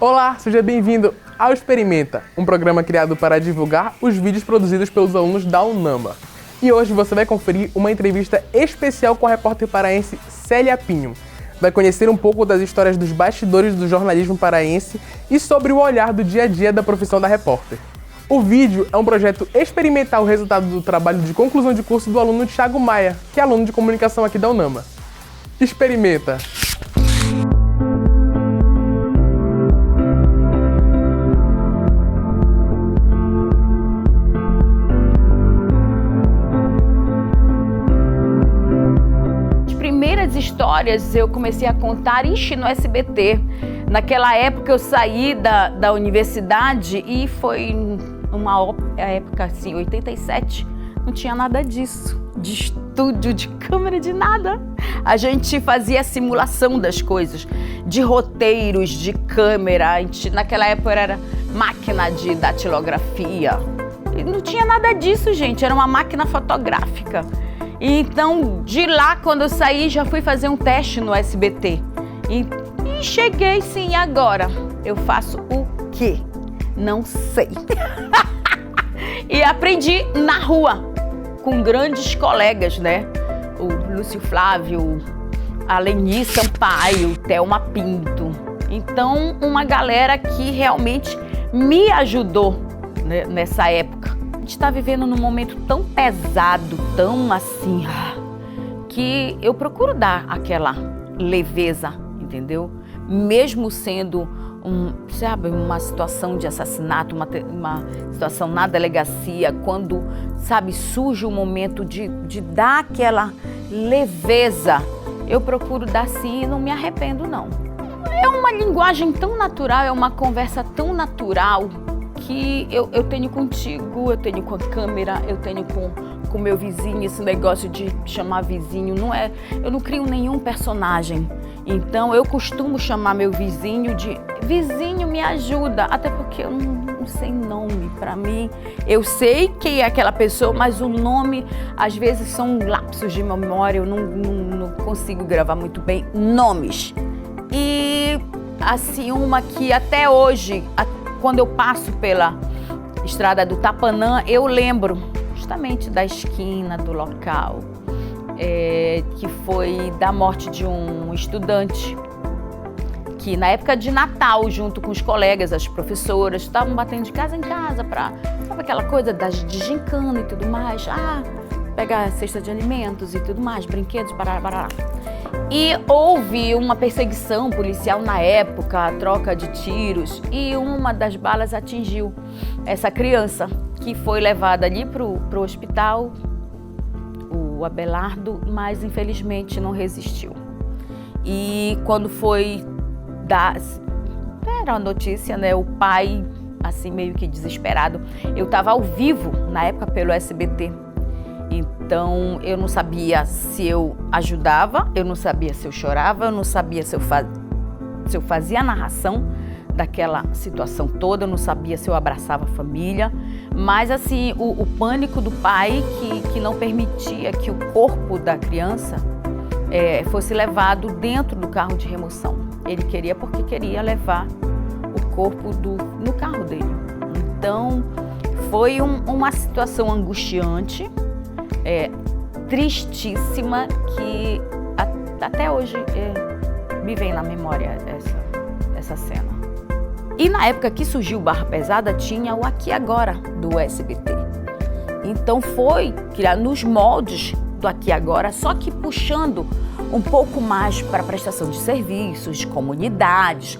Olá, seja bem-vindo ao Experimenta, um programa criado para divulgar os vídeos produzidos pelos alunos da UNAMA. E hoje você vai conferir uma entrevista especial com a repórter paraense Célia Pinho. Vai conhecer um pouco das histórias dos bastidores do jornalismo paraense e sobre o olhar do dia a dia da profissão da repórter. O vídeo é um projeto experimental resultado do trabalho de conclusão de curso do aluno Thiago Maia, que é aluno de comunicação aqui da UNAMA. Experimenta! Histórias eu comecei a contar, no SBT. Naquela época eu saí da universidade e foi uma época assim, 87, não tinha nada disso, de estúdio, de câmera, de nada. A gente fazia simulação das coisas, de roteiros, de câmera. Naquela época era máquina de datilografia. E não tinha nada disso, gente, era uma máquina fotográfica. Então, de lá, quando eu saí, já fui fazer um teste no SBT. E cheguei, sim, agora. Eu faço o quê? Não sei. E aprendi na rua, com grandes colegas, né? O Lúcio Flávio, a Leni Sampaio, Thelma Pinto. Então, uma galera que realmente me ajudou, né, nessa época. A gente está vivendo num momento tão pesado, tão assim, que eu procuro dar aquela leveza, entendeu? Mesmo sendo uma situação de assassinato, uma situação na delegacia, quando, surge o momento de dar aquela leveza, eu procuro dar sim e não me arrependo, não. É uma linguagem tão natural, é uma conversa tão natural, que eu tenho contigo, eu tenho com a câmera, eu tenho com meu vizinho. Esse negócio de chamar vizinho, eu não crio nenhum personagem. Então eu costumo chamar meu vizinho de vizinho, me ajuda, até porque eu não sei nome. Para mim, eu sei quem é aquela pessoa, mas o nome às vezes são lapsos de memória, eu não consigo gravar muito bem nomes. E assim, uma que até hoje, quando eu passo pela estrada do Tapanã, eu lembro justamente da esquina, do local, que foi da morte de um estudante, que na época de Natal, junto com os colegas, as professoras, estavam batendo de casa em casa para, sabe aquela coisa de gincana e tudo mais, pegar cesta de alimentos e tudo mais, brinquedos, barará. E houve uma perseguição policial na época, troca de tiros, e uma das balas atingiu essa criança, que foi levada ali pro hospital, o Abelardo, mas infelizmente não resistiu. E quando foi era a notícia, né, o pai, assim, meio que desesperado. Eu estava ao vivo, na época, pelo SBT. Então, eu não sabia se eu ajudava, eu não sabia se eu chorava, eu não sabia se eu fazia a narração daquela situação toda, eu não sabia se eu abraçava a família. Mas, assim, o pânico do pai que não permitia que o corpo da criança fosse levado dentro do carro de remoção. Ele queria porque queria levar o corpo no carro dele. Então, foi uma situação angustiante, tristíssima, que até hoje me vem na memória essa cena. E na época que surgiu o Barra Pesada, tinha o Aqui Agora do SBT. Então foi criado nos moldes do Aqui Agora, só que puxando um pouco mais para a prestação de serviços, de comunidades,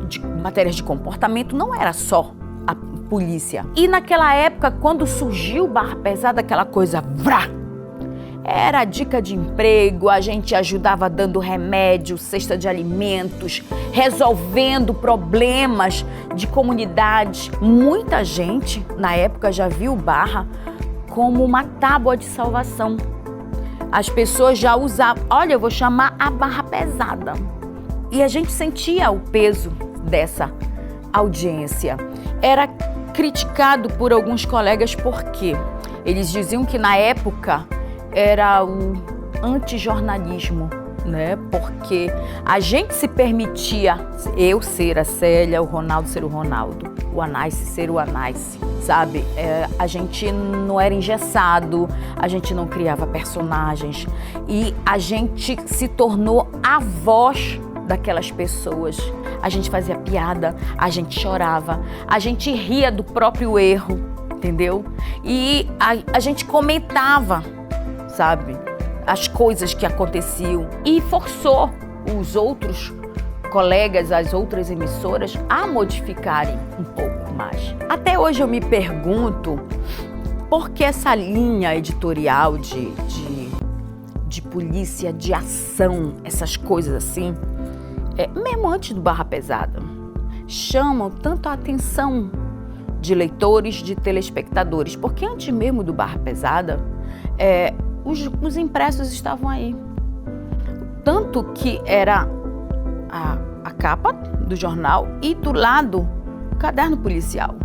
de matérias de comportamento, não era só a polícia. E naquela época, quando surgiu o Barra Pesada, aquela coisa, era dica de emprego, a gente ajudava dando remédio, cesta de alimentos, resolvendo problemas de comunidade. Muita gente, na época, já viu o Barra como uma tábua de salvação. As pessoas já usavam, olha, eu vou chamar a Barra Pesada. E a gente sentia o peso dessa audiência. Era criticado por alguns colegas porque eles diziam que na época era o antijornalismo, né? Porque a gente se permitia, eu ser a Célia, o Ronaldo ser o Ronaldo, o Anaice ser o Anaice, sabe? A gente não era engessado, a gente não criava personagens e a gente se tornou a voz daquelas pessoas. A gente fazia piada, a gente chorava, a gente ria do próprio erro, entendeu? E a gente comentava, sabe, as coisas que aconteciam e forçou os outros colegas, as outras emissoras a modificarem um pouco mais. Até hoje eu me pergunto por que essa linha editorial de polícia, de ação, essas coisas assim, mesmo antes do Barra Pesada, chamam tanto a atenção de leitores, de telespectadores, porque antes mesmo do Barra Pesada, os impressos estavam aí. Tanto que era a capa do jornal e do lado o caderno policial.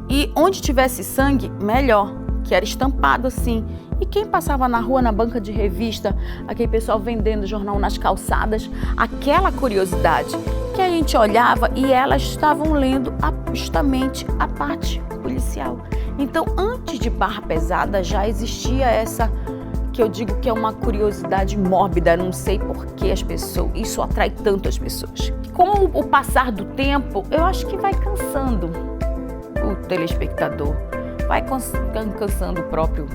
E onde tivesse sangue, melhor, que era estampado assim. E quem passava na rua, na banca de revista, aquele pessoal vendendo jornal nas calçadas, aquela curiosidade que a gente olhava e elas estavam lendo justamente a parte policial. Então, antes de Barra Pesada, já existia essa, que eu digo que é uma curiosidade mórbida, não sei por que isso atrai tanto as pessoas. Com o passar do tempo, eu acho que vai cansando o telespectador, vai cansando o próprio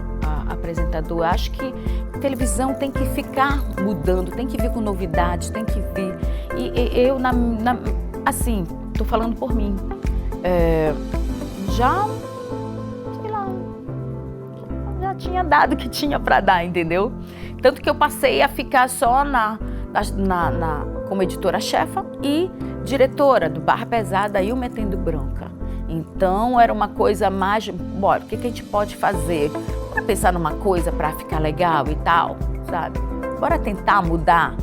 apresentador. Eu acho que televisão tem que ficar mudando, tem que vir com novidades, tem que vir. E eu, assim, tô falando por mim, já tinha dado o que tinha para dar, entendeu? Tanto que eu passei a ficar só como editora-chefa e diretora do Barra Pesada e o Metendo Bronca. Então era uma coisa mais, bora, o que a gente pode fazer? Bora pensar numa coisa para ficar legal e tal, sabe? Bora tentar mudar.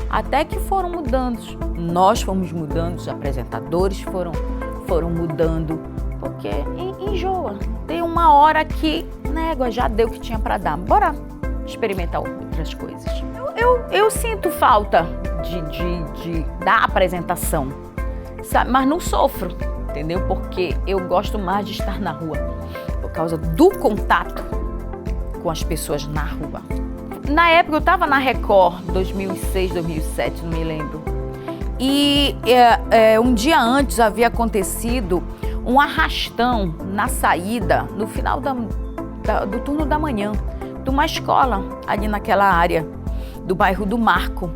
Até que foram mudando, nós fomos mudando, os apresentadores foram mudando, porque enjoa. Tem uma hora que, négua, já deu o que tinha para dar. Bora experimentar outras coisas. Eu sinto falta da apresentação, sabe? Mas não sofro, entendeu? Porque eu gosto mais de estar na rua, por causa do contato com as pessoas na rua. Na época eu estava na Record, 2006, 2007, não me lembro. E um dia antes havia acontecido um arrastão na saída, no final do turno da manhã, de uma escola ali naquela área do bairro do Marco.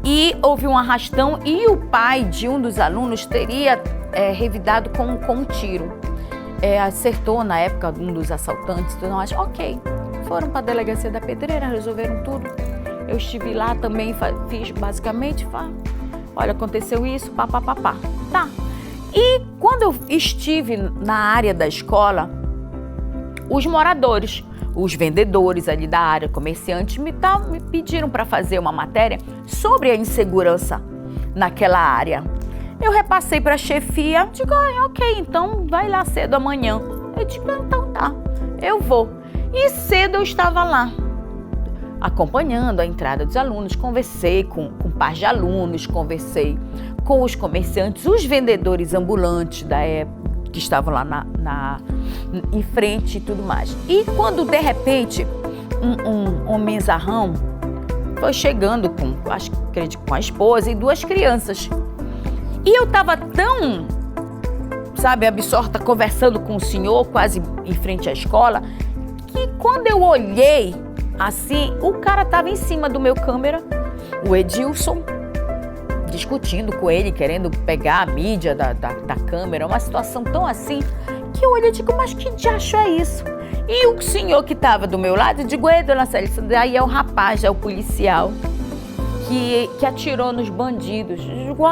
E houve um arrastão e o pai de um dos alunos teria revidado com um tiro. Acertou na época um dos assaltantes, então eu acho, ok. Foram para a delegacia da Pedreira, resolveram tudo. Eu estive lá também, fiz basicamente, olha, aconteceu isso, papapá. Tá. E quando eu estive na área da escola, os moradores, os vendedores ali da área, comerciantes, me pediram para fazer uma matéria sobre a insegurança naquela área. Eu repassei para a chefia, digo, ok, então vai lá cedo amanhã. Eu digo, então tá, eu vou. E cedo eu estava lá, acompanhando a entrada dos alunos, conversei com pais de alunos, conversei com os comerciantes, os vendedores ambulantes da época, que estavam lá em frente e tudo mais. E quando, de repente, um menzarrão foi chegando com a esposa e duas crianças. E eu estava tão, absorta, conversando com o senhor, quase em frente à escola, que quando eu olhei, assim, o cara estava em cima do meu câmera, o Edilson, discutindo com ele, querendo pegar a mídia da câmera, uma situação tão assim, que eu olhei e digo, mas que diacho é isso? E o senhor que estava do meu lado, eu digo, dona Célia, isso daí é o rapaz, é o policial que atirou nos bandidos. Eu digo,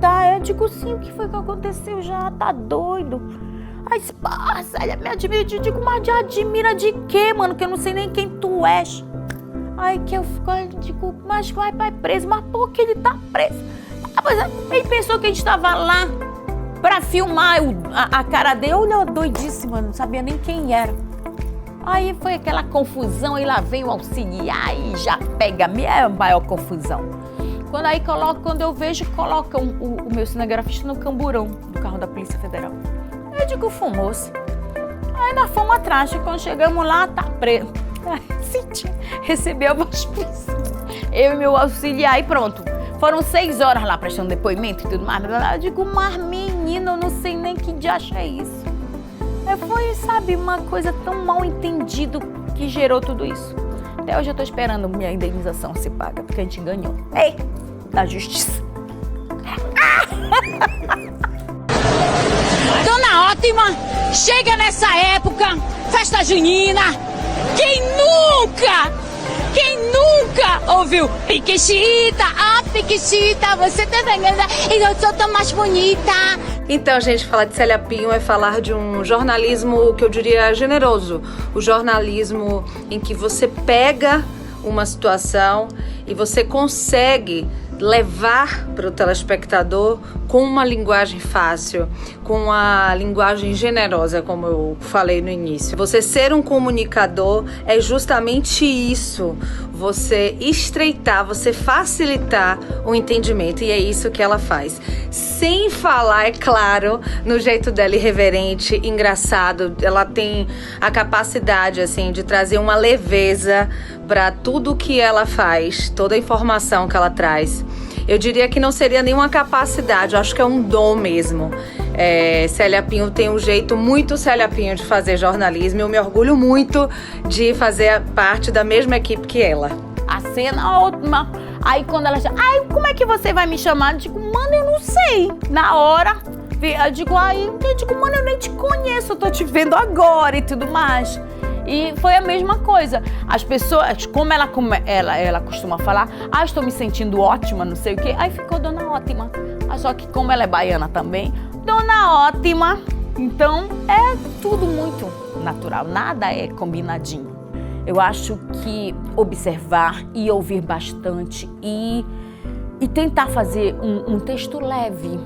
tá, eu digo, sim, o que foi que aconteceu já? Tá doido? Aí, Célia, me admira, eu digo, mas admira de quê, mano, que eu não sei nem quem tu és. Aí que eu digo, mas vai preso, mas por que ele tá preso? Ele pensou que a gente estava lá pra filmar a cara dele. Olha, doidíssima, não sabia nem quem era. Aí foi aquela confusão, e lá vem o auxiliar e já pega a minha maior confusão. Quando eu vejo, coloca o meu cinegrafista no camburão do carro da Polícia Federal. Eu digo, fumou-se. Aí nós fomos atrás, e quando chegamos lá, tá preso. Recebeu a voz prisão. Eu e meu auxiliar e pronto. Foram 6 horas lá prestando depoimento e tudo mais. Eu digo, mas menina, eu não sei nem que diacho é isso. Foi, sabe, uma coisa tão mal entendida que gerou tudo isso. Até hoje eu tô esperando minha indenização se paga, porque a gente ganhou. Ei, da justiça. Dona Ótima, chega nessa época, festa junina. Quem nunca ouviu Piquechita, Piquechita, você tá vendo? E eu sou tão mais bonita. Então, gente, falar de Célia Pinho é falar de um jornalismo que eu diria generoso. O jornalismo em que você pega uma situação e você consegue levar para o telespectador com uma linguagem fácil, com uma linguagem generosa, como eu falei no início. Você ser um comunicador é justamente isso, você estreitar, você facilitar o entendimento, e é isso que ela faz. Sem falar, é claro, no jeito dela irreverente, engraçado, ela tem a capacidade, assim, de trazer uma leveza para tudo que ela faz, toda a informação que ela traz. Eu diria que não seria nenhuma capacidade, eu acho que é um dom mesmo. Célia Pinho tem um jeito muito Célia Pinho de fazer jornalismo, eu me orgulho muito de fazer parte da mesma equipe que ela. A cena ótima. Aí quando ela chama, como é que você vai me chamar? Eu digo, mano, eu não sei. Na hora, eu digo, mano, eu nem te conheço, eu tô te vendo agora e tudo mais. E foi a mesma coisa. As pessoas, como ela costuma falar, estou me sentindo ótima, não sei o quê. Aí ficou Dona Ótima. Só que como ela é baiana também, Dona Ótima. Então é tudo muito natural, nada é combinadinho. Eu acho que observar e ouvir bastante e tentar fazer um texto leve,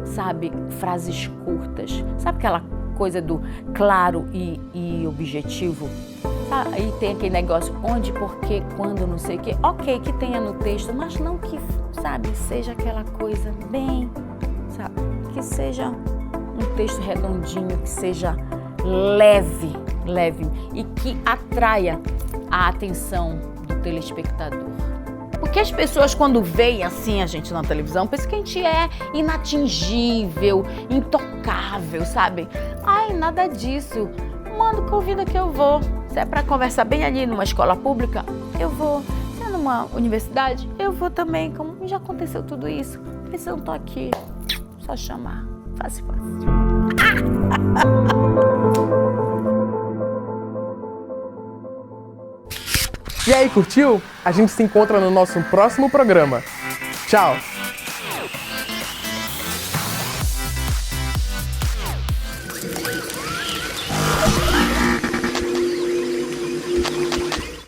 sabe? Frases curtas. Sabe aquela coisa do claro e objetivo? Aí tem aquele negócio onde, porquê, quando, não sei o quê. Ok, que tenha no texto, mas não que, sabe, seja aquela coisa bem, sabe? Que seja um texto redondinho, que seja leve e que atraia a atenção do telespectador. Porque as pessoas, quando veem assim a gente na televisão, pensam que a gente é inatingível, intocável, sabe? Nada disso. Manda convida que eu vou. Se é para conversar bem ali numa escola pública, eu vou. Se é numa universidade, eu vou também. Como já aconteceu tudo isso. Se eu não tô aqui, só chamar. Fácil. E aí, curtiu? A gente se encontra no nosso próximo programa. Tchau!